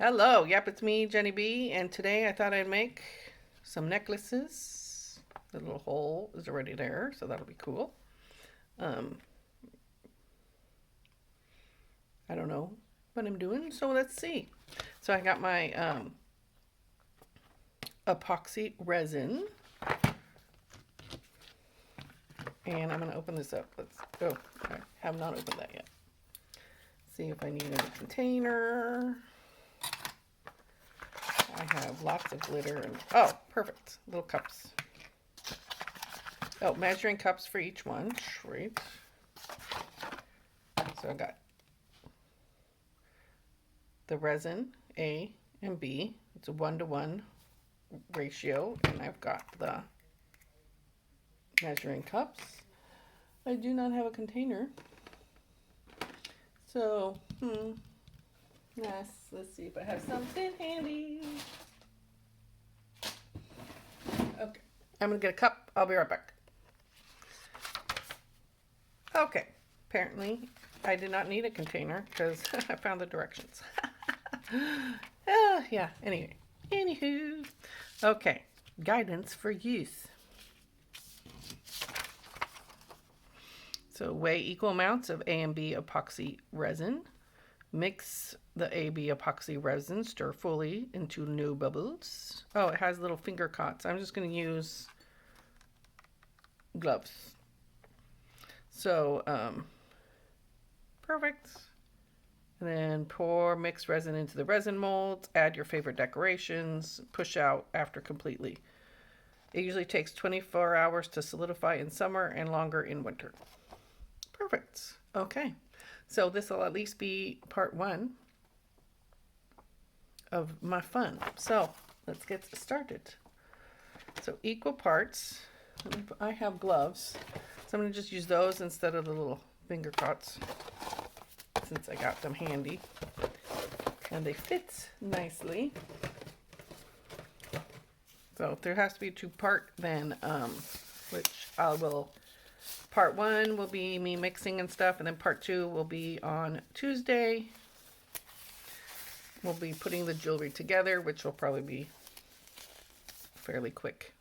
Hello, yep, it's me, Jenny B, and today I thought I'd make some necklaces. The little hole is already there, so that'll be cool. Um, I don't know what I'm doing, so let's see. So I got my epoxy resin, and I'm gonna open this up. Let's go. I have not opened that yet. See if I need a container. I have lots of glitter and oh, perfect. Little cups. Oh, measuring cups for each one. Great. So I got the resin A and B. It's a 1-to-1 ratio, and I've got the measuring cups. I do not have a container. So, yes, let's see if I have something handy. Okay, I'm gonna get a cup. I'll be right back. Okay, apparently I did not need a container because I found the directions. Yeah, anywho. Okay, guidance for use. So weigh equal amounts of A and B epoxy resin. Mix the AB epoxy resin, stir fully into no bubbles. Oh, it has little finger cuts. I'm just going to use gloves. So, perfect. And then pour mixed resin into the resin molds. Add your favorite decorations. Push out after completely. It usually takes 24 hours to solidify in summer and longer in winter. Perfect. Okay. So this will at least be part 1 of my fun. So let's get started. So equal parts. I have gloves, so I'm going to just use those instead of the little finger cuts since I got them handy. And they fit nicely. So there has to be a 2-part then, which I will... Part 1 will be me mixing and stuff, and then part 2 will be on Tuesday. We'll be putting the jewelry together, which will probably be a fairly quick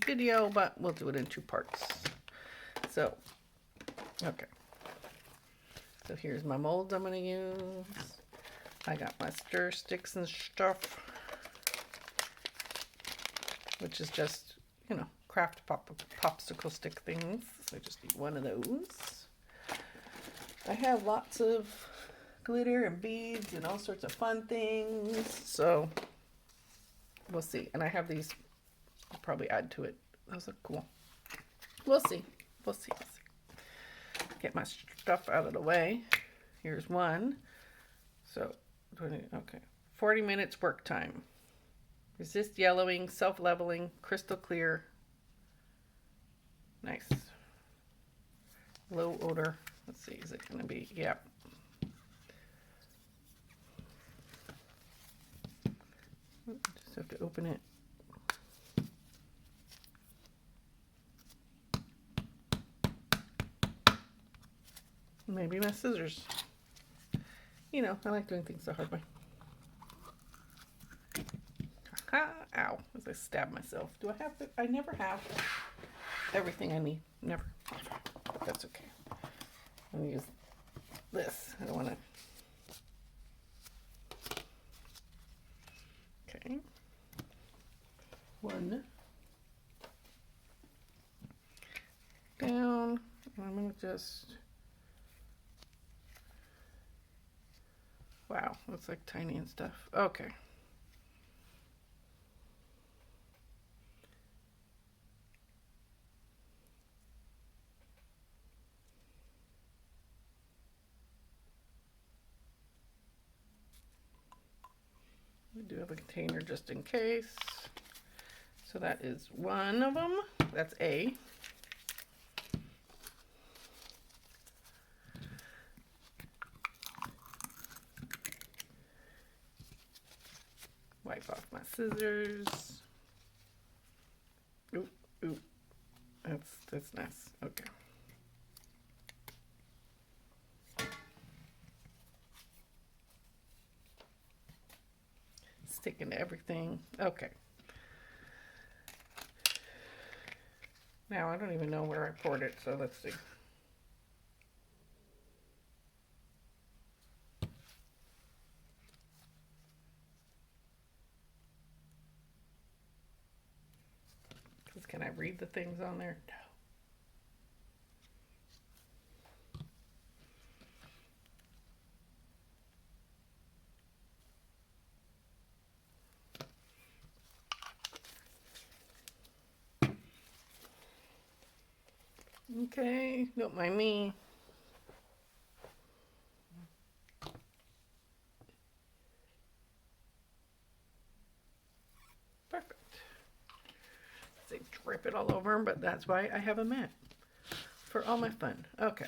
video, but we'll do it in 2 parts. So, okay. So here's my molds I'm going to use. I got my stir sticks and stuff, which is just, craft popsicle stick things. So I just need one of those. I have lots of glitter and beads and all sorts of fun things. So we'll see. And I have these. I'll probably add to it. Those look cool. We'll see. We'll see. Get my stuff out of the way. Here's one. So, okay. 40 minutes work time. Resist yellowing, self-leveling, crystal clear. Nice. Low odor. Let's see, is it going to be? Yep. Just have to open it. Maybe my scissors. I like doing things the hard way. Ow, as I stab myself. Do I have to? I never have everything I need. Never. But that's okay. I'm going to use this. I don't want to. Okay. One. Down. And I'm going to just. Wow, looks like tiny and stuff. Okay. We do have a container just in case. So that is one of them. That's A. Wipe off my scissors. Ooh. That's nice. Okay. sticking to everything. Okay. Now I don't even know where I poured it, so let's see. Can I read the things on there? No. Okay, don't mind me. Perfect. They drip it all over, but that's why I have a mat for all my fun. Okay.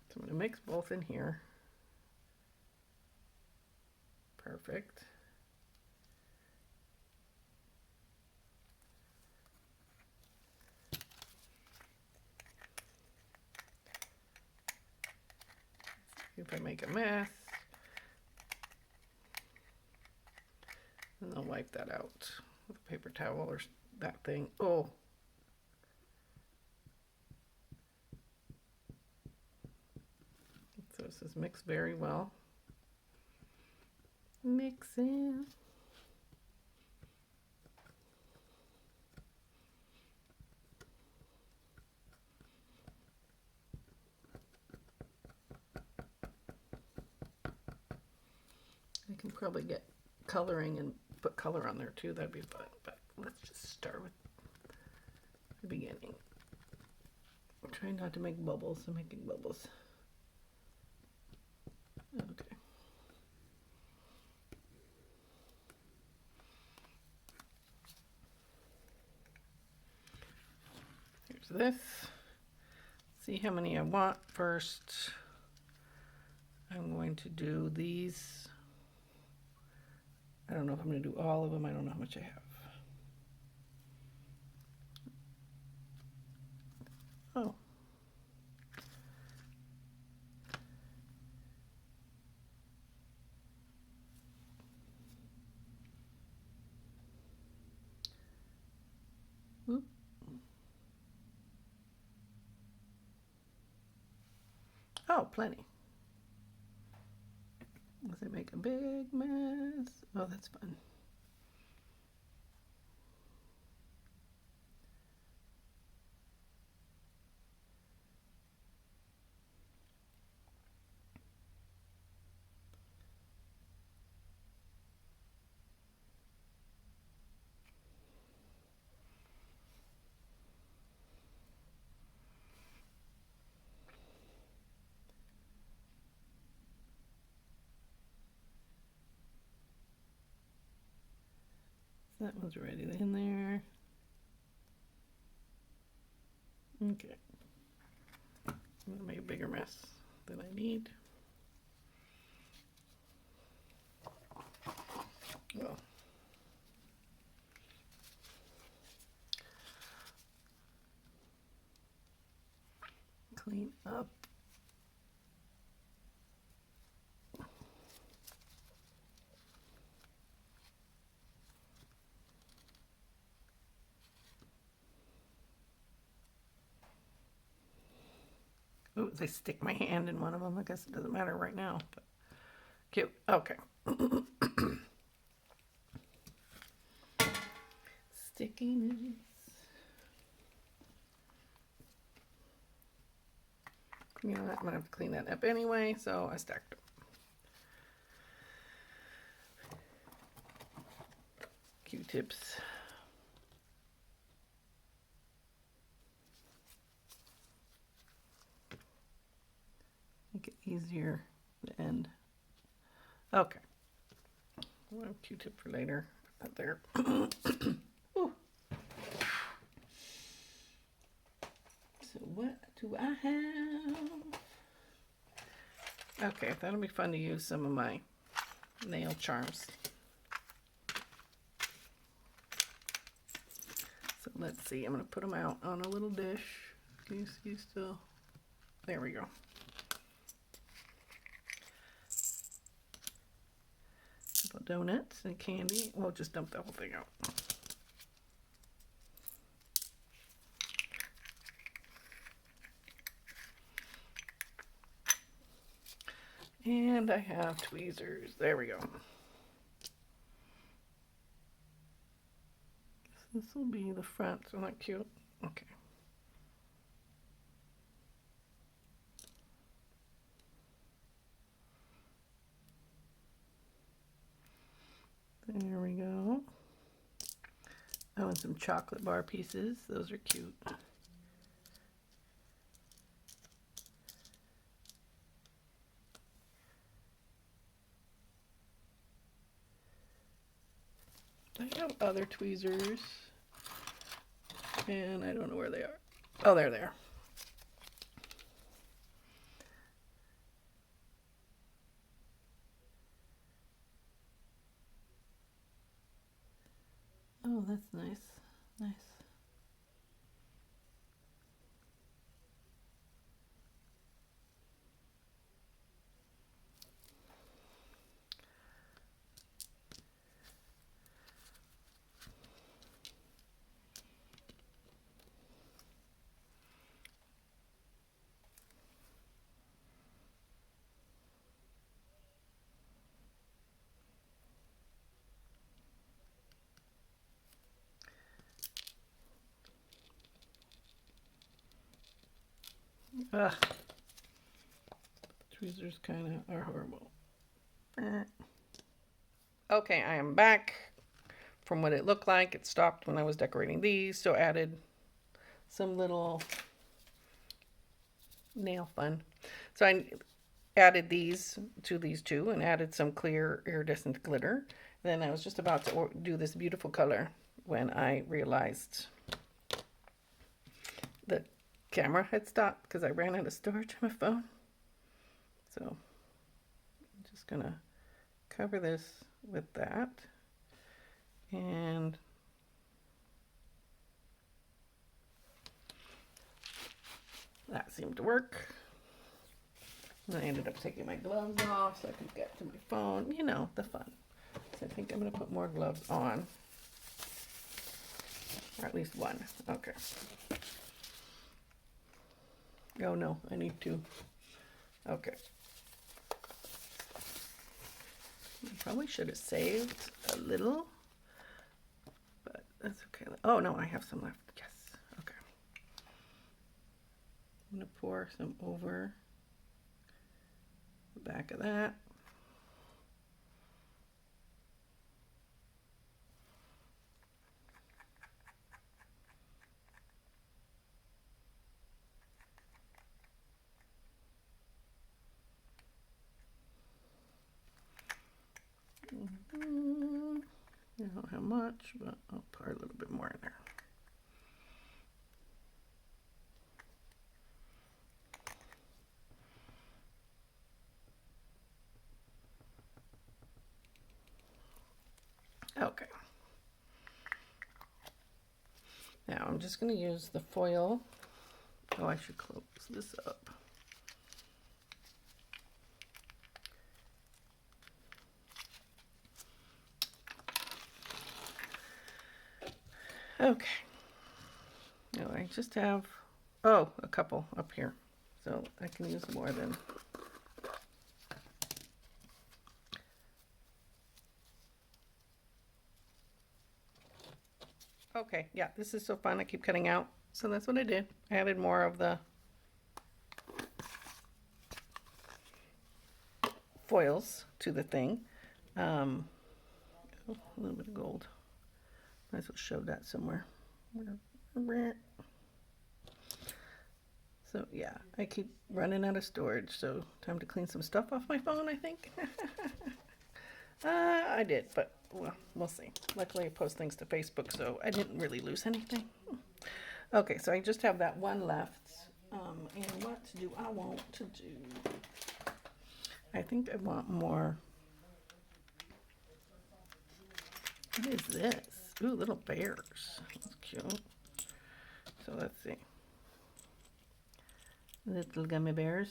So I'm going to mix both in here. Perfect. If I make a mess, and I'll wipe that out with a paper towel or that thing. Oh. So this is mixed very well. Mixing. I can probably get coloring and put color on there too. That'd be fun. But let's just start with the beginning. I'm trying not to make bubbles. I'm making bubbles. Okay. Here's this. See how many I want first. I'm going to do these. I don't know if I'm going to do all of them. I don't know how much I have. Oh. Oop. Oh, plenty. Unless I make a big mess. Oh, that's fun. That one's already in there. Okay. I'm going to make a bigger mess than I need. Well, clean up. Ooh, they stick my hand in one of them. I guess it doesn't matter right now. But cute. Okay. Stickiness. You know what? I'm going to have to clean that up anyway, so I stacked them. Q-tips. Make it easier to end. Okay. One Q-tip for later. Put that there. So what do I have? Okay, that'll be fun to use some of my nail charms. So let's see. I'm going to put them out on a little dish. Can you see still? There we go. donuts and candy. We'll just dump the whole thing out. And I have tweezers. There we go. This will be the front. Isn't that cute? Okay. There we go. Oh, and some chocolate bar pieces. Those are cute. I have other tweezers, and I don't know where they are. Oh, there they are. Oh, that's nice. Nice. Ugh. Tweezers kind of are horrible. Okay, I am back from what it looked like. It stopped when I was decorating these, so added some little nail fun. So I added these to these two and added some clear iridescent glitter. Then I was just about to do this beautiful color when I realized the camera had stopped because I ran out of storage on my phone. So I'm just gonna cover this with that, and that seemed to work. And I ended up taking my gloves off so I could get to my phone. You know, the fun. So I think I'm going to put more gloves on. Or at least one. Okay. Oh no, I need two. Okay. I probably should have saved a little. But that's okay. Oh no, I have some left. Yes. Okay. I'm going to pour some over the back of that. I don't have much, but I'll pour a little bit more in there. Okay. Now I'm just going to use the foil. Oh, I should close this up. Okay. Now I just have, oh, a couple up here. So I can use more than. Okay, yeah, this is so fun. I keep cutting out. So that's what I did. I added more of the foils to the thing. Oh, a little bit of gold. Might as well show that somewhere. So yeah, I keep running out of storage, so time to clean some stuff off my phone, I think. I did, but well, we'll see. Luckily I post things to Facebook, so I didn't really lose anything. Okay, so I just have that one left. And what do I want to do? I think I want more. What is this? Ooh, little bears. That's cute. So let's see. Little gummy bears.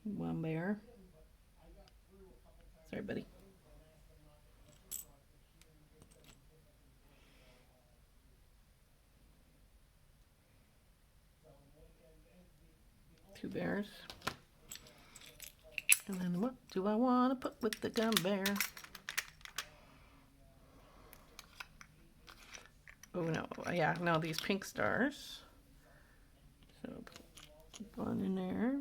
One bear. Sorry, buddy. Two bears. And then what do I want to put with the gum bear? Oh no, yeah, no, these pink stars. So put one in there.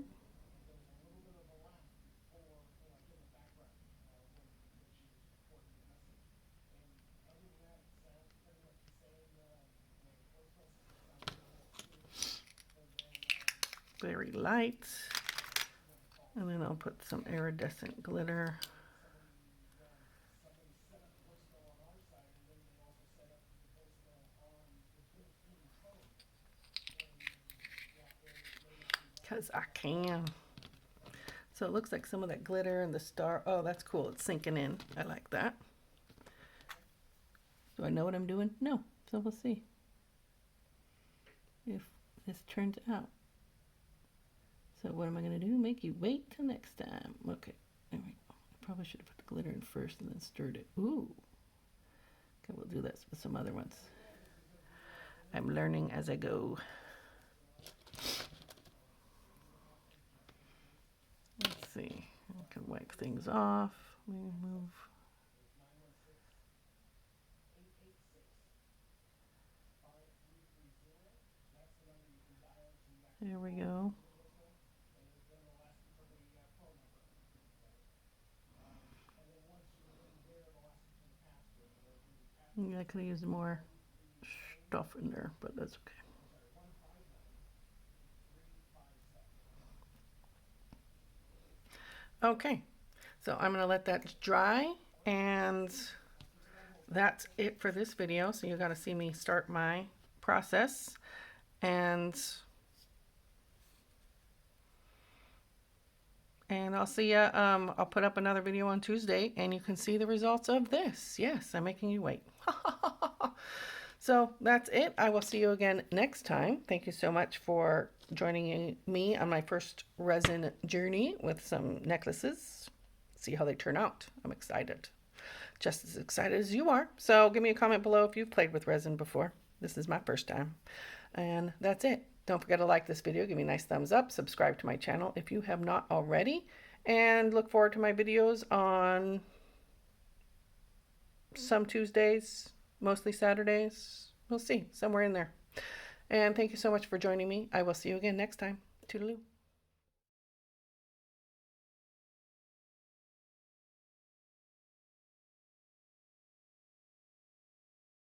Very light. And then I'll put some iridescent glitter. Because I can. So it looks like some of that glitter and the star. Oh, that's cool. It's sinking in. I like that. Do I know what I'm doing? No. So we'll see if this turns out. So what am I going to do? Make you wait till next time. Okay. There we go. I probably should have put the glitter in first and then stirred it. Ooh. Okay, we'll do this with some other ones. I'm learning as I go. Let's see. I can wipe things off. Let me move. There we go. Yeah, I could have used more stuff in there, but that's okay. Okay, so I'm going to let that dry, and that's it for this video. So you got to see me start my process, and I'll see you. I'll put up another video on Tuesday, and you can see the results of this. Yes, I'm making you wait. So that's it. I will see you again next time. Thank you so much for joining me on my first resin journey with some necklaces. See how they turn out. I'm excited. Just as excited as you are. So give me a comment below if you've played with resin before. This is my first time. And that's it. Don't forget to like this video. Give me a nice thumbs up. Subscribe to my channel if you have not already. And look forward to my videos on some Tuesdays, mostly Saturdays. We'll see. Somewhere in there. And thank you so much for joining me. I will see you again next time. Toodaloo.